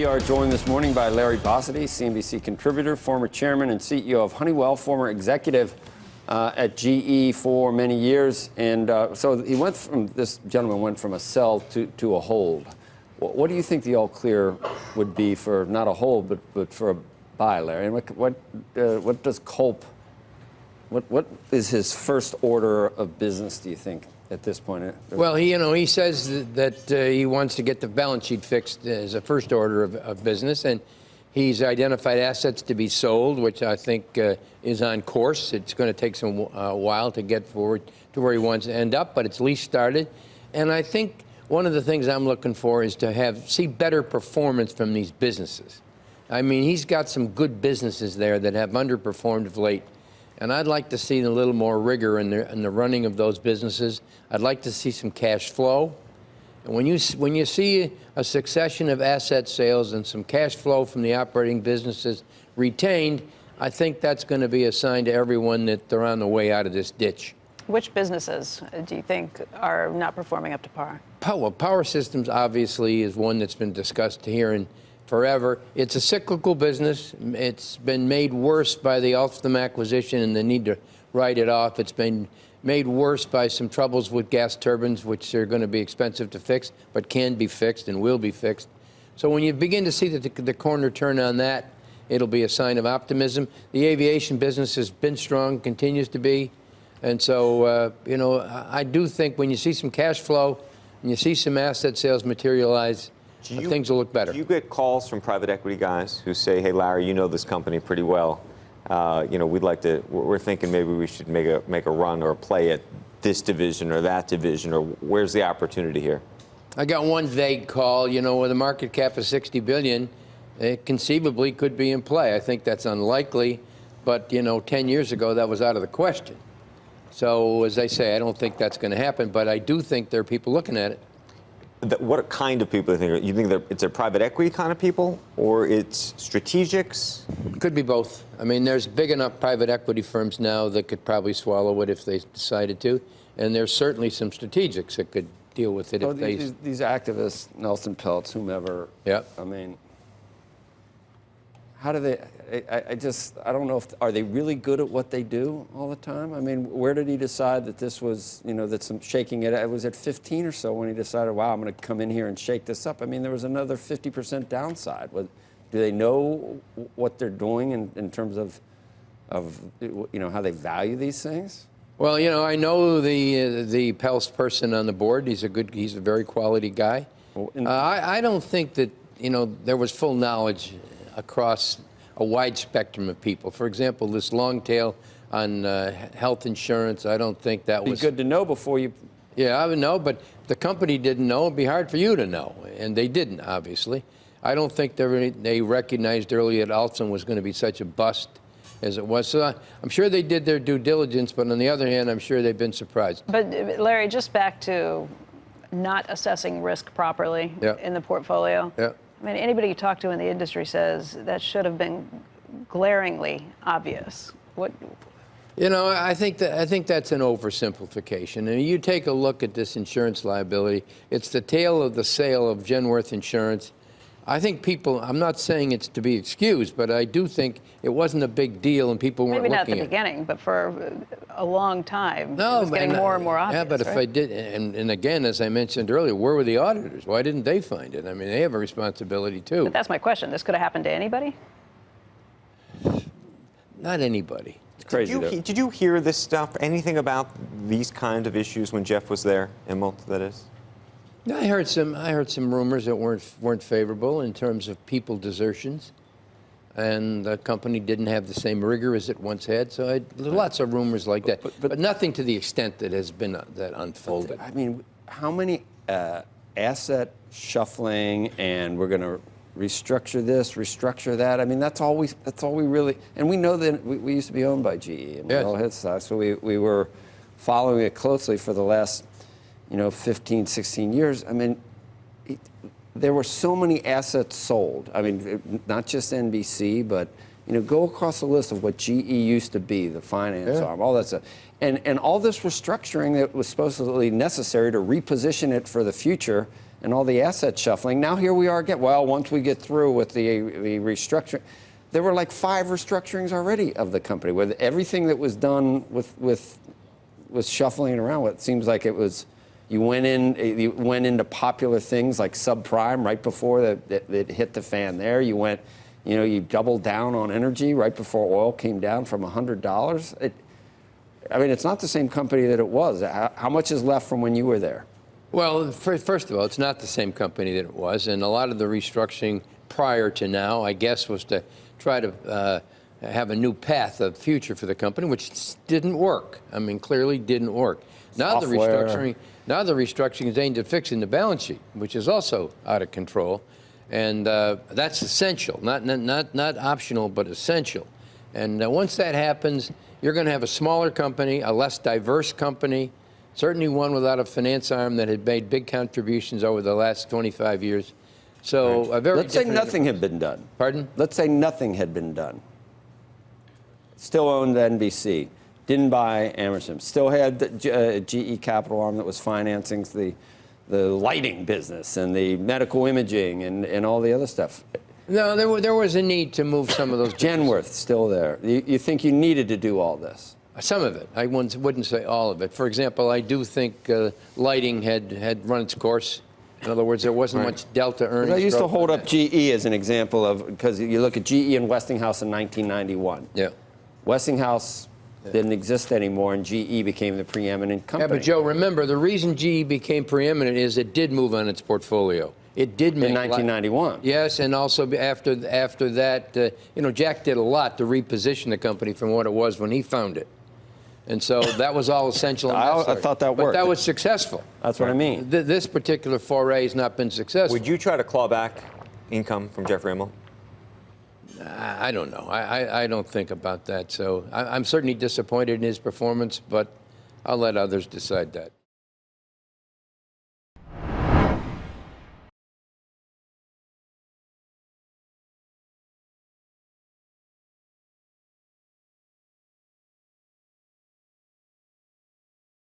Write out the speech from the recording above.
We are joined this morning by Larry Bossidy, CNBC contributor, former chairman and CEO of Honeywell, former executive at GE for many years. And so this gentleman went from a sell to a hold. What do you think the all clear would be for not a hold, but for a buy, Larry? And what does Culp, what is his first order of business, do you think, at this point? Well, he says that he wants to get the balance sheet fixed as a first order of business, and he's identified assets to be sold, which I think is on course. It's going to take some while to get forward to where he wants to end up, but it's at least started. And I think one of the things I'm looking for is to see better performance from these businesses. I mean, he's got some good businesses there that have underperformed of late. And I'd like to see a little more rigor in the running of those businesses. I'd like to see some cash flow. And when you see a succession of asset sales and some cash flow from the operating businesses retained, I think that's going to be a sign to everyone that they're on the way out of this ditch. Which businesses do you think are not performing up to par? Well, Power Systems obviously is one that's been discussed here and forever. It's a cyclical business. It's been made worse by the Alstom acquisition and the need to write it off. It's been made worse by some troubles with gas turbines, which are going to be expensive to fix, but can be fixed and will be fixed. So when you begin to see the corner turn on that, it'll be a sign of optimism. The aviation business has been strong, continues to be. And so, I do think when you see some cash flow and you see some asset sales materialize, things will look better. Do you get calls from private equity guys who say, hey, Larry, you know this company pretty well. We're thinking maybe we should make a run or a play at this division or that division, or where's the opportunity here? I got one vague call, with a market cap of $60 billion, it conceivably could be in play. I think that's unlikely, but, 10 years ago, that was out of the question. So, as I say, I don't think that's going to happen, but I do think there are people looking at it. What kind of people do you think? You think it's a private equity kind of people, or it's strategics? Could be both. I mean, there's big enough private equity firms now that could probably swallow it if they decided to, and there's certainly some strategics that could deal with it if they... These activists, Nelson Peltz, whomever, yeah. I mean, how do they... I don't know are they really good at what they do all the time? I mean, where did he decide that this was, that some shaking it was at 15 or so when he decided, wow, I'm going to come in here and shake this up. I mean, there was another 50% downside. Do they know what they're doing in terms of how they value these things? Well, I know the Peltz person on the board. He's a very quality guy. Well, I don't think that, there was full knowledge across a wide spectrum of people. For example, this long tail on health insurance, I don't think that was... Be good to know before you... Yeah, I would know, but the company didn't know. It'd be hard for you to know, and they didn't, obviously. I don't think they recognized early that Alstom was going to be such a bust as it was. So I'm sure they did their due diligence, but on the other hand, I'm sure they've been surprised. But, Larry, just back to not assessing risk properly in the portfolio. Yeah. I mean, anybody you talk to in the industry says that should have been glaringly obvious. What? I think that's an oversimplification. And you take a look at this insurance liability. It's the tail of the sale of Genworth Insurance. I think people, I'm not saying it's to be excused, but I do think it wasn't a big deal and people weren't looking at it. Maybe not at the beginning, but for a long time, no, it was getting more and more obvious. Yeah, but if I did, and again, as I mentioned earlier, where were the auditors? Why didn't they find it? I mean, they have a responsibility too. But that's my question. This could have happened to anybody? Not anybody. It's crazy. Did you hear this stuff? Anything about these kind of issues when Jeff was there? Immelt, that is? I heard some rumors that weren't favorable in terms of people desertions, and the company didn't have the same rigor as it once had. So there's lots of rumors like that, but nothing to the extent that has been that unfolded. I mean, how many asset shuffling and we're going to restructure this, restructure that? I mean, that's all we really. And we know that we used to be owned by GE, and we all had stock, so we were following it closely for the last 15, 16 years. I mean, there were so many assets sold. I mean, not just NBC, but, go across the list of what GE used to be, the finance arm, all that stuff. And all this restructuring that was supposedly necessary to reposition it for the future and all the asset shuffling. Now here we are again. Well, once we get through with the restructuring, there were like 5 restructurings already of the company, where everything that was done was shuffling around. It seems like it was, you went into popular things like subprime right before it hit the fan there. You went, you doubled down on energy right before oil came down from $100. I mean, it's not the same company that it was. How much is left from when you were there? Well, first of all, it's not the same company that it was, and a lot of the restructuring prior to now, I guess, was to try to have a new path of future for the company, which didn't work. I mean, clearly didn't work. Now the restructuring is aimed at fixing the balance sheet, which is also out of control, and that's essential, not optional, but essential. And once that happens, you're going to have a smaller company, a less diverse company, certainly one without a finance arm that had made big contributions over the last 25 years. So a very Let's say nothing had been done. Pardon? Let's say nothing had been done. Still owned NBC. Didn't buy Emerson. Still had the GE Capital arm that was financing the lighting business and the medical imaging and all the other stuff. No, there was a need to move some of those. Genworth still there. You think you needed to do all this? Some of it. I wouldn't say all of it. For example, I do think lighting had run its course. In other words, there wasn't much delta earnings. I used to hold up GE as an example of, because you look at GE and Westinghouse in 1991. Yeah. Westinghouse didn't exist anymore, and GE became the preeminent company. Yeah, but Joe, remember, the reason GE became preeminent is it did move on its portfolio. It did make in 1991. Yes, and also after that, Jack did a lot to reposition the company from what it was when he found it. And so that was all essential. I thought that worked. But that was successful. That's what I mean. This particular foray has not been successful. Would you try to claw back income from Jeffrey Immelt? I don't know. I don't think about that. So I'm certainly disappointed in his performance, but I'll let others decide that.